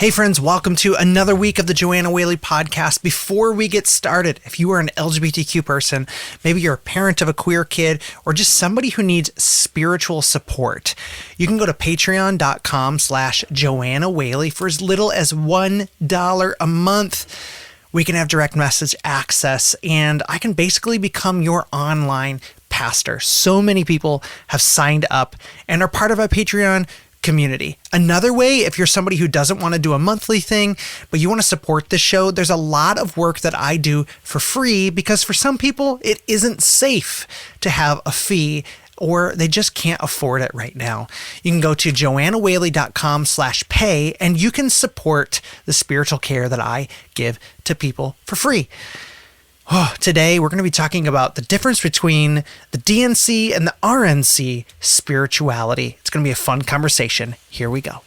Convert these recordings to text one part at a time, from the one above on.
Hey friends, welcome to another week of the JOANNA WHALEY podcast. Before we get started, if you are an LGBTQ person, maybe you're a parent of a queer kid, or just somebody who needs spiritual support, you can go to patreon.com/JOANNA WHALEY for as little as $1 a month. We can have direct message access, and I can basically become your online pastor. So many people have signed up and are part of our Patreon community. Another way, if you're somebody who doesn't want to do a monthly thing, but you want to support the show, there's a lot of work that I do for free because for some people, it isn't safe to have a fee or they just can't afford it right now. You can go to joannawhaley.com/pay and you can support the spiritual care that I give to people for free. Today, we're going to be talking about the difference between the DNC and the RNC spirituality. It's going to be a fun conversation. Here we go.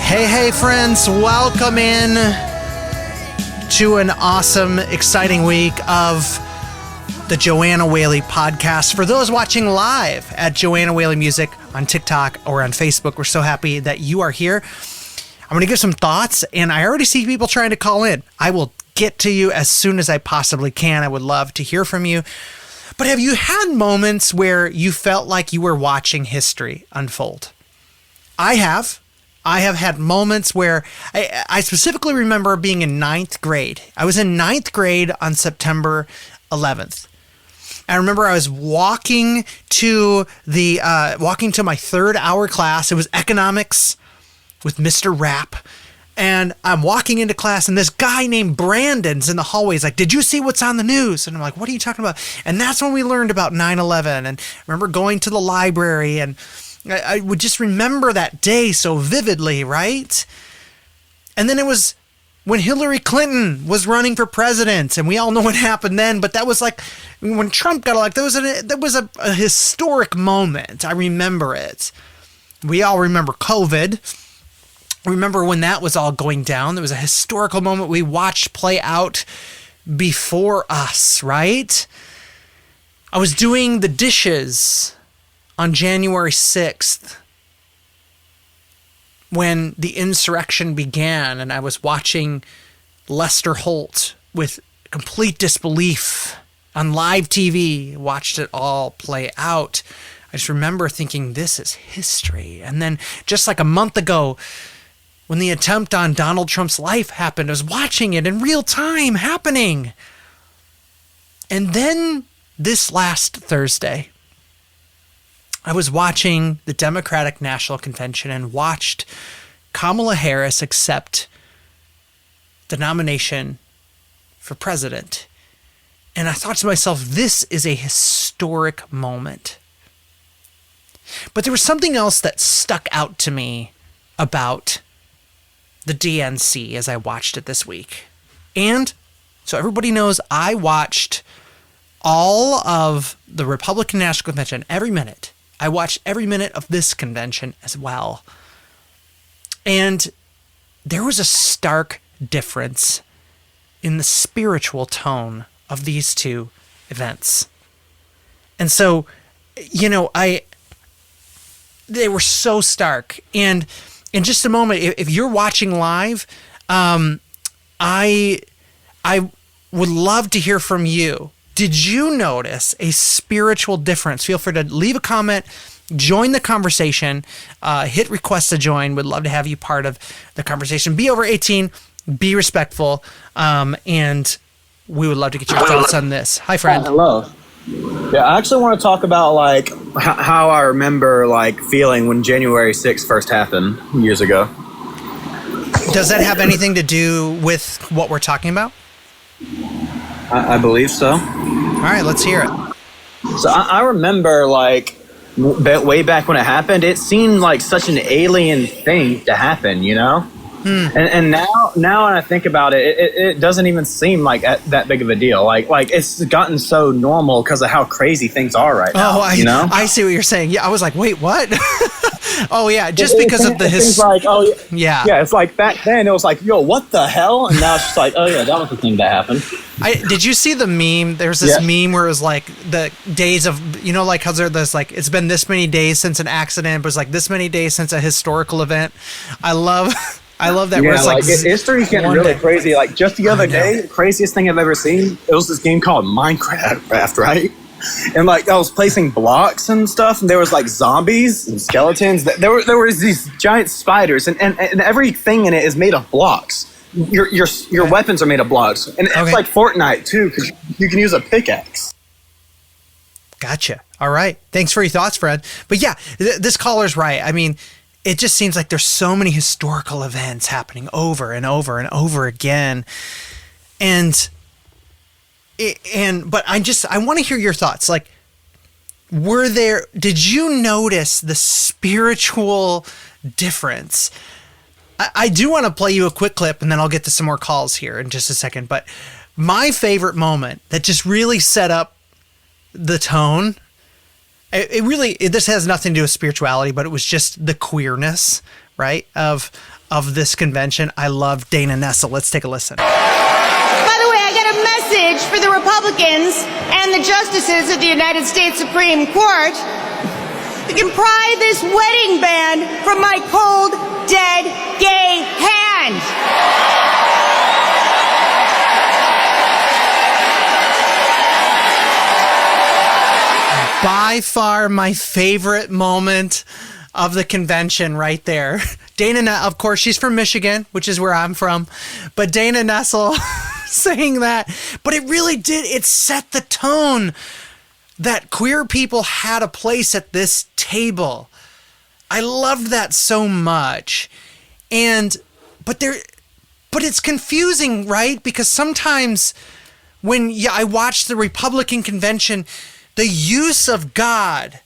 Hey, friends, welcome in to an awesome, exciting week of the JOANNA WHALEY podcast. For those watching live at JOANNA WHALEY Music on TikTok or on Facebook, we're so happy that you are here. I'm going to give some thoughts, and I already see people trying to call in. I will get to you as soon as I possibly can. I would love to hear from you. But have you had moments where you felt like you were watching history unfold? I have. I have had moments where I specifically remember being in ninth grade. I was in ninth grade on September 11th. I remember I was walking to my third hour class. It was economics with Mr. Rapp. And I'm walking into class and this guy named Brandon's in the hallway. He's like, "Did you see what's on the news?" And I'm like, "What are you talking about?" And that's when we learned about 9/11. And I remember going to the library and I would just remember that day so vividly, right? And then it was when Hillary Clinton was running for president, and we all know what happened then, but that was like when Trump got elected. That was a historic moment. I remember it. We all remember COVID. Remember when that was all going down. There was a historical moment we watched play out before us, right? I was doing the dishes on January 6th, when the insurrection began, and I was watching Lester Holt with complete disbelief on live TV, watched it all play out. I just remember thinking, this is history. And then just like a month ago, when the attempt on Donald Trump's life happened, I was watching it in real time happening. And then this last Thursday, I was watching the Democratic National Convention and watched Kamala Harris accept the nomination for president. And I thought to myself, this is a historic moment. But there was something else that stuck out to me about the DNC as I watched it this week. And so everybody knows I watched all of the Republican National Convention every minute. I watched every minute of this convention as well. And there was a stark difference in the spiritual tone of these two events. And so, they were so stark. And in just a moment, if you're watching live, I would love to hear from you. Did you notice a spiritual difference? Feel free to leave a comment, join the conversation, hit request to join. Would love to have you part of the conversation. Be over 18, be respectful, and we would love to get your thoughts on this. Hi, friend. Hello. Yeah, I actually want to talk about how I remember feeling when January 6th first happened years ago. Does that have anything to do with what we're talking about? I believe so. All right, let's hear it. So I remember way back when it happened, it seemed like such an alien thing to happen, And now when I think about it, it doesn't even seem like that big of a deal. Like it's gotten so normal because of how crazy things are right now. I see what you're saying. Yeah, I was like, wait, what? Oh yeah, just because of the things like, oh yeah. Yeah, it's like back then it was like, yo, what the hell? And now it's just like, oh yeah, that was the thing that happened. Did you see the meme? There's this meme where it was like the days of, you know, like how there's like, it's been this many days since an accident, but it's like this many days since a historical event. I love that. Yeah, like history's getting really crazy. Like just the other day, the craziest thing I've ever seen, it was this game called Minecraft, right? And like I was placing blocks and stuff, and there was like zombies and skeletons. There was these giant spiders, and everything in it is made of blocks. Your weapons are made of blocks, and it's like Fortnite too, because you can use a pickaxe. Gotcha. All right. Thanks for your thoughts, Fred. But yeah, this caller's right. I mean, it just seems like there's so many historical events happening over and over and over again, but I want to hear your thoughts. Like, did you notice the spiritual difference? I do want to play you a quick clip, and then I'll get to some more calls here in just a second. But my favorite moment that just really set up the tone, this has nothing to do with spirituality, but it was just the queerness, right, of this convention. I love Dana Nessel. Let's take a listen. By the way, I got a message for the Republicans and the justices of the United States Supreme Court. You can pry this wedding band from my cold, dead, gay hand. By far my favorite moment of the convention right there. Dana, of course, she's from Michigan, which is where I'm from. But Dana Nessel saying that. But it really did. It set the tone that queer people had a place at this table. I loved that so much. But it's confusing, right? Because sometimes when I watch the Republican convention, the use of God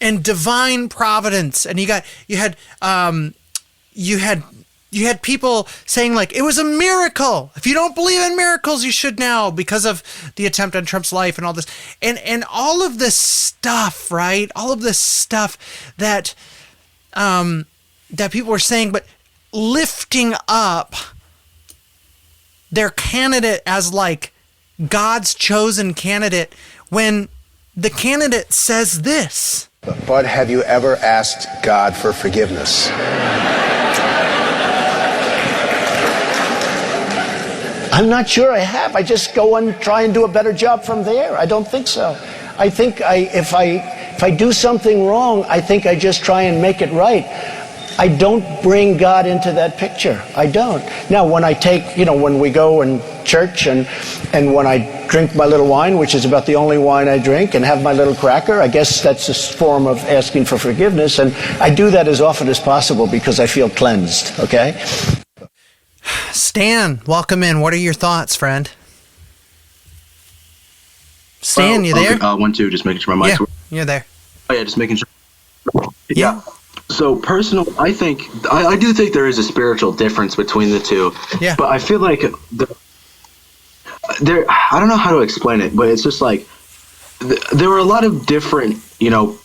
and divine providence, and you had people saying like it was a miracle. If you don't believe in miracles, you should now, because of the attempt on Trump's life and all this, and all of this stuff, right? All of this stuff that people were saying, but lifting up their candidate as like God's chosen candidate, when the candidate says this. But have you ever asked God for forgiveness? I'm not sure I have. I just go and try and do a better job from there. I don't think so. I think if I do something wrong, I think I just try and make it right. I don't bring God into that picture. I don't. Now, when I when we go in church and when I drink my little wine, which is about the only wine I drink, and have my little cracker, I guess that's a form of asking for forgiveness. And I do that as often as possible because I feel cleansed, okay? Stan, welcome in. What are your thoughts, friend? Stan, you there? 1, 2, just making sure my mic's working. You're there. Oh, yeah, just making sure. Yeah. So personal, I do think there is a spiritual difference between the two. Yeah. But I feel like I don't know how to explain it, but it's just like there were a lot of different,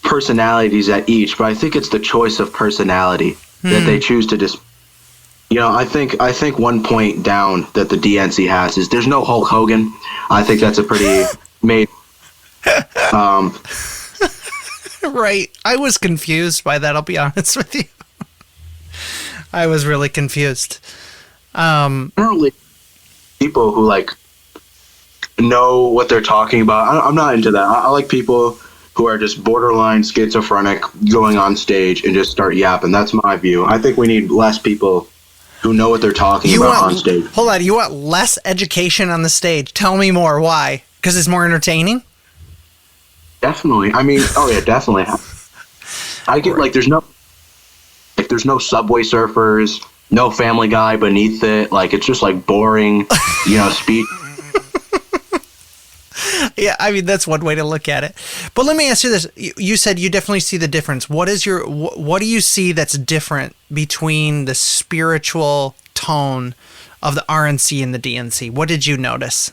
personalities at each, but I think it's the choice of personality that they choose to just. I think one point down that the DNC has is there's no Hulk Hogan. I think that's a pretty made. Right. I was confused by that, I'll be honest with you. I was really confused. Generally, people who know what they're talking about. I'm not into that. I like people who are just borderline schizophrenic going on stage and just start yapping. That's my view. I think we need less people who know what they're talking about on stage. Hold on. You want less education on the stage? Tell me more. Why? Because it's more entertaining? Definitely. I mean, oh yeah, definitely. I get there's no Subway Surfers, no Family Guy beneath it. It's just boring, speech. Yeah, I mean that's one way to look at it. But let me ask you this: you said you definitely see the difference. What do you see that's different between the spiritual tone of the RNC and the DNC? What did you notice?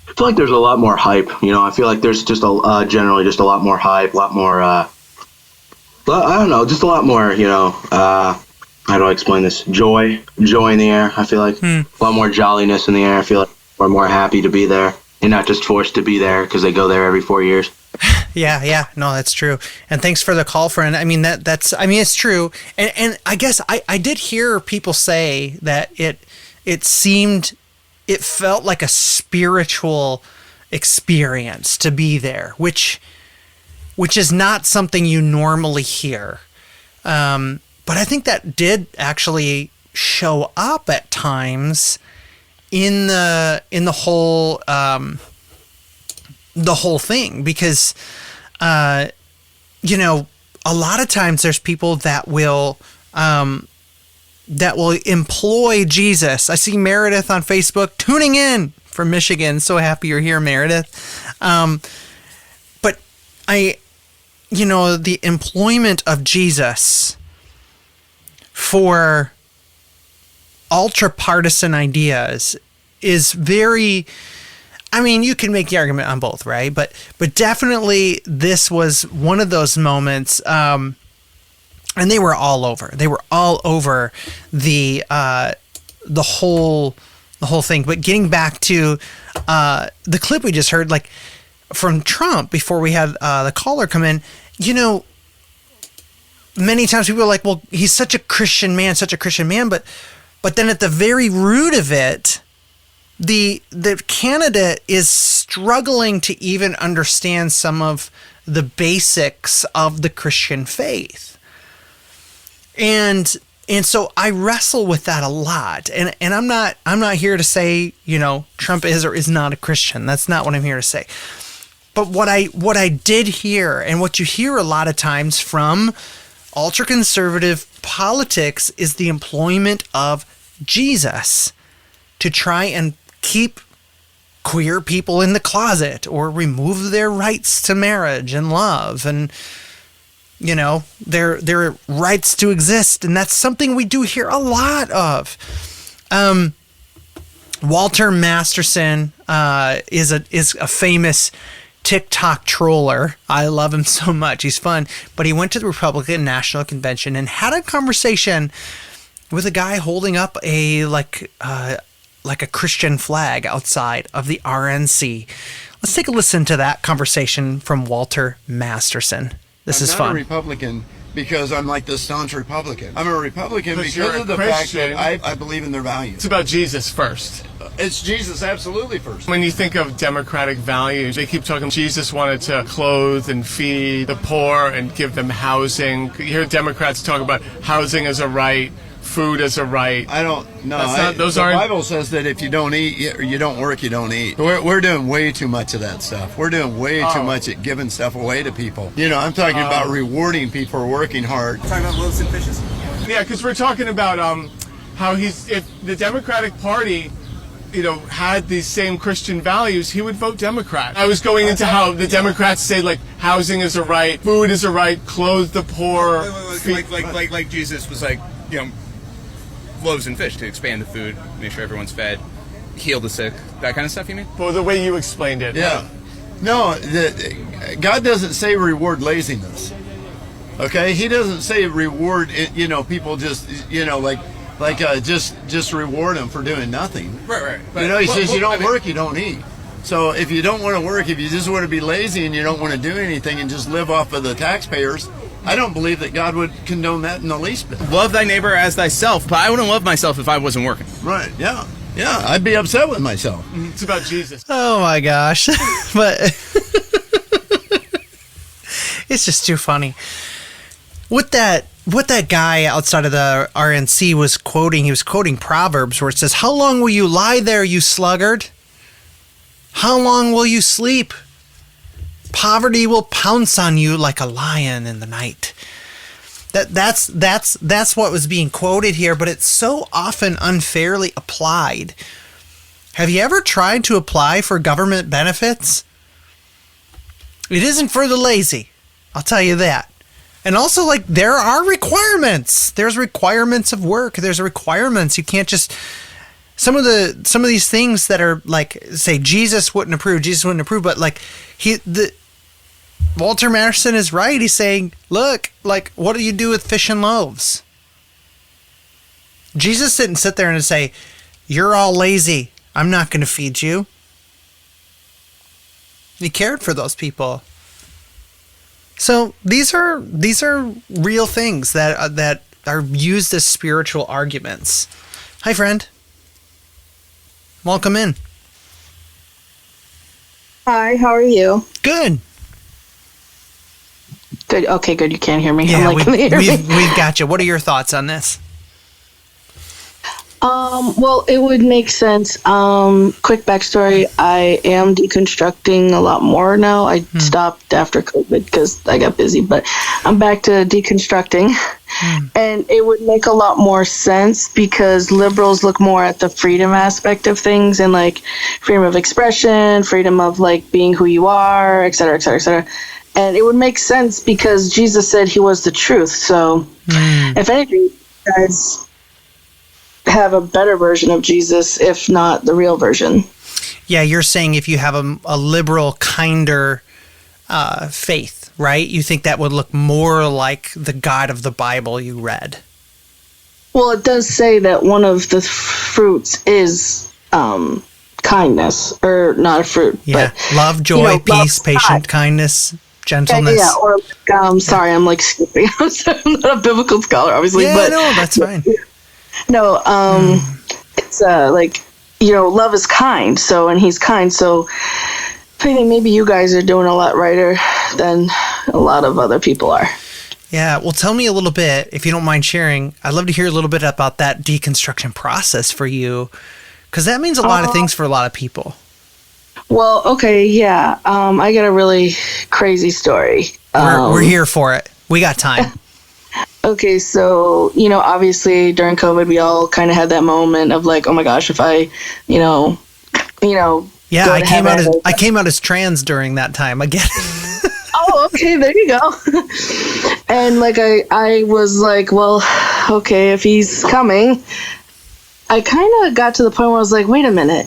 I feel like there's a lot more hype. I feel like there's just generally just a lot more hype, a lot more I don't know, just a lot more, how do I explain this? Joy in the air. I feel like a lot more jolliness in the air. I feel like we're more happy to be there and not just forced to be there because they go there every 4 years. Yeah. No, that's true. And thanks for the call, friend. I mean, it's true. And I guess I did hear people say that it felt like a spiritual experience to be there, which is not something you normally hear. But I think that did actually show up at times in the whole thing, because a lot of times there's people that will employ Jesus. I see Meredith on Facebook tuning in from Michigan. So happy you're here, Meredith. But the employment of Jesus for ultra partisan ideas is very, you can make the argument on both, right? But definitely this was one of those moments, and they were all over. They were all over the whole thing. But getting back to the clip we just heard, like from Trump before we had the caller come in, many times people are like, well, he's such a Christian man, but then at the very root of it, the candidate is struggling to even understand some of the basics of the Christian faith. And so I wrestle with that a lot. And I'm not here to say, Trump is or is not a Christian. That's not what I'm here to say. But what I did hear, and what you hear a lot of times from ultra-conservative politics, is the employment of Jesus to try and keep queer people in the closet or remove their rights to marriage and love and their rights to exist. And that's something we do hear a lot of. Walter Masterson is a famous TikTok troller. I love him so much. He's fun. But he went to the Republican National Convention and had a conversation with a guy holding up a Christian flag outside of the RNC. Let's take a listen to that conversation from Walter Masterson. This is fun. I'm not a Republican because I'm like the staunch Republican. I'm a Republican But because you're of the a fact Christian. that I believe in their values. It's about Jesus first. It's Jesus absolutely first. When you think of democratic values, they keep talking Jesus wanted to clothe and feed the poor and give them housing. You hear Democrats talk about housing as a right, food as a right. I don't know. Those the aren't. Bible says that if you don't eat or you don't work, you don't eat. We're doing way too much of that stuff. We're doing way too much at giving stuff away to people. I'm talking about rewarding people for working hard. Talking about loaves and fishes? Yeah, because we're talking about how if the Democratic Party had these same Christian values, he would vote Democrat. I was going into how the Democrats say, like, housing is a right, food is a right, clothe the poor. Like Jesus was like, loaves and fish to expand the food, make sure everyone's fed, heal the sick, that kind of stuff, you mean? Well, the way you explained it. Yeah. No, God doesn't say reward laziness. Okay? He doesn't say reward, people just, just reward them for doing nothing. Right. He says you don't work, you don't eat. So if you don't want to work, if you just want to be lazy and you don't want to do anything and just live off of the taxpayers, I don't believe that God would condone that in the least bit. Love thy neighbor as thyself, but I wouldn't love myself if I wasn't working. Right, yeah. Yeah, I'd be upset with myself. It's about Jesus. Oh my gosh. But it's just too funny. What that guy outside of the RNC was quoting, he was quoting Proverbs where it says, "How long will you lie there, you sluggard? How long will you sleep? Poverty will pounce on you like a lion in the night." That's what was being quoted here, but it's so often unfairly applied. Have you ever tried to apply for government benefits? It isn't for the lazy, I'll tell you that. And also, like, there are requirements. There's requirements of work. There's requirements. You can't just some of these things that are like, say, Jesus wouldn't approve, but like Walter Matthiessen is right. He's saying, look, like, what do you do with fish and loaves? Jesus didn't sit there and say, you're all lazy, I'm not going to feed you. He cared for those people. So these are real things that are used as spiritual arguments. Hi, friend. Welcome in. Hi, how are you? Good. Good. Okay, good. You can't hear me. Yeah, I'm like, we've got you. What are your thoughts on this? Well, it would make sense. Quick backstory. I am deconstructing a lot more now. I stopped after COVID because I got busy, but I'm back to deconstructing. And it would make a lot more sense because liberals look more at the freedom aspect of things and like freedom of expression, freedom of like being who you are, et cetera, et cetera, et cetera. And it would make sense because Jesus said he was the truth. So if anything, you guys have a better version of Jesus, if not the real version. Yeah, you're saying if you have a liberal, kinder faith, right? You think that would look more like the God of the Bible you read. Well, it does say that one of the fruits is kindness, or not a fruit. Yeah, but, love, joy, love, peace, patience, kindness, gentleness. Yeah, or sorry, I'm like skipping. I'm not a biblical scholar, obviously. Yeah, but no, that's fine. No, it's like, love is kind. So, and he's kind. So I think maybe you guys are doing a lot righter than a lot of other people are. Yeah, well, tell me a little bit, if you don't mind sharing. I'd love to hear a little bit about that deconstruction process for you, because that means a lot of things for a lot of people. Well, okay, yeah. I got a really crazy story. We're here for it. We got time. Okay, so, obviously during COVID, we all kind of had that moment of like, oh my gosh, if I, Yeah, I came out as trans during that time. I get it. Oh, okay, there you go. And like, I was like, well, okay, if he's coming, I kind of got to the point where I was like, wait a minute.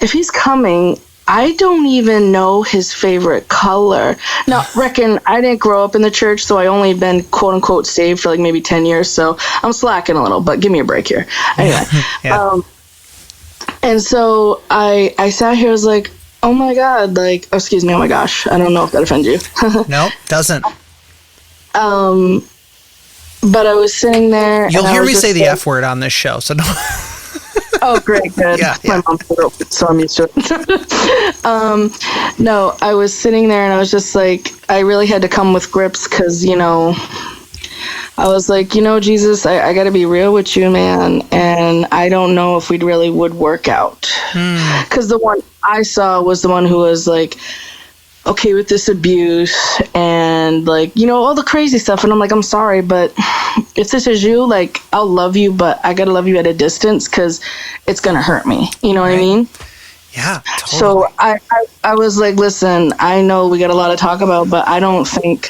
If he's coming, I don't even know his favorite color. Now, reckon I didn't grow up in the church, so I only been quote unquote saved for like maybe 10 years. So I'm slacking a little, but give me a break here. Anyway, and so I sat here, I was like, oh my God, like, excuse me, oh my gosh, I don't know if that offends you. Nope, doesn't. But I was sitting there. You'll hear me say the F word on this show, so don't. Oh, great, good. Yeah. My mom said it, so I'm used to it. No, I was sitting there and I was just like, I really had to come with grips because, I was like, Jesus, I got to be real with you, man. And I don't know if we'd really would work out. Because the one I saw was the one who was like, okay with this abuse and like, all the crazy stuff. And I'm like, I'm sorry, but if this is you, like, I'll love you, but I got to love you at a distance because it's going to hurt me. You know what I mean? Yeah, totally. So I was like, listen, I know we got a lot to talk about, but I don't think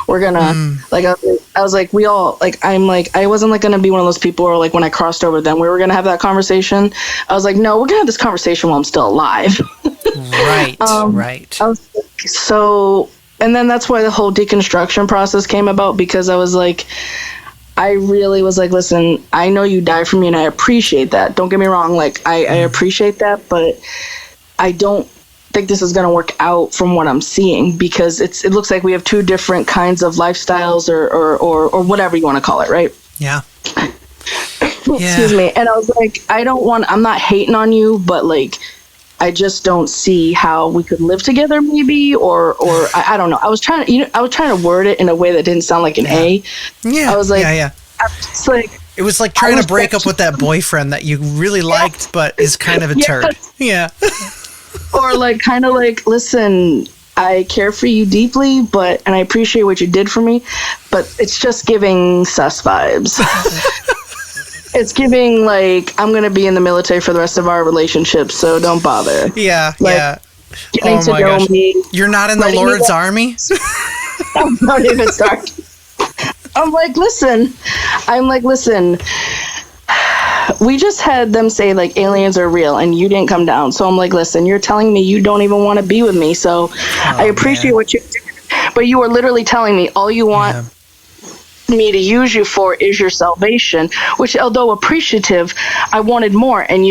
we're gonna like. I was like, we all like. I'm like, I wasn't like gonna be one of those people where like when I crossed over, then we were gonna have that conversation. I was like, no, we're gonna have this conversation while I'm still alive. Right, right. I was like, so, and then that's why the whole deconstruction process came about because I was like. I really was like, listen, I know you died for me and I appreciate that. Don't get me wrong. Like, I appreciate that, but I don't think this is going to work out from what I'm seeing because it looks like we have two different kinds of lifestyles or whatever you want to call it, right? Yeah. Excuse me. And I was like, I'm not hating on you, but like, I just don't see how we could live together maybe, or I don't know. I was trying to word it in a way that didn't sound like an A. Yeah. I was like, yeah. It's like, it was like trying to break up with that boyfriend that you really liked, but is kind of a turd. Yeah. Or like, kind of like, listen, I care for you deeply, and I appreciate what you did for me, but it's just giving sus vibes. It's giving like I'm gonna be in the military for the rest of our relationship, so don't bother. Yeah, like, yeah. Getting to know me. You're not in the Lord's army? I'm not even starting. I'm like, listen. we just had them say like aliens are real and you didn't come down. So I'm like, listen, you're telling me you don't even want to be with me. So I appreciate what you did, but you are literally telling me all you want me to use you for is your salvation, which although appreciative, I wanted more, and you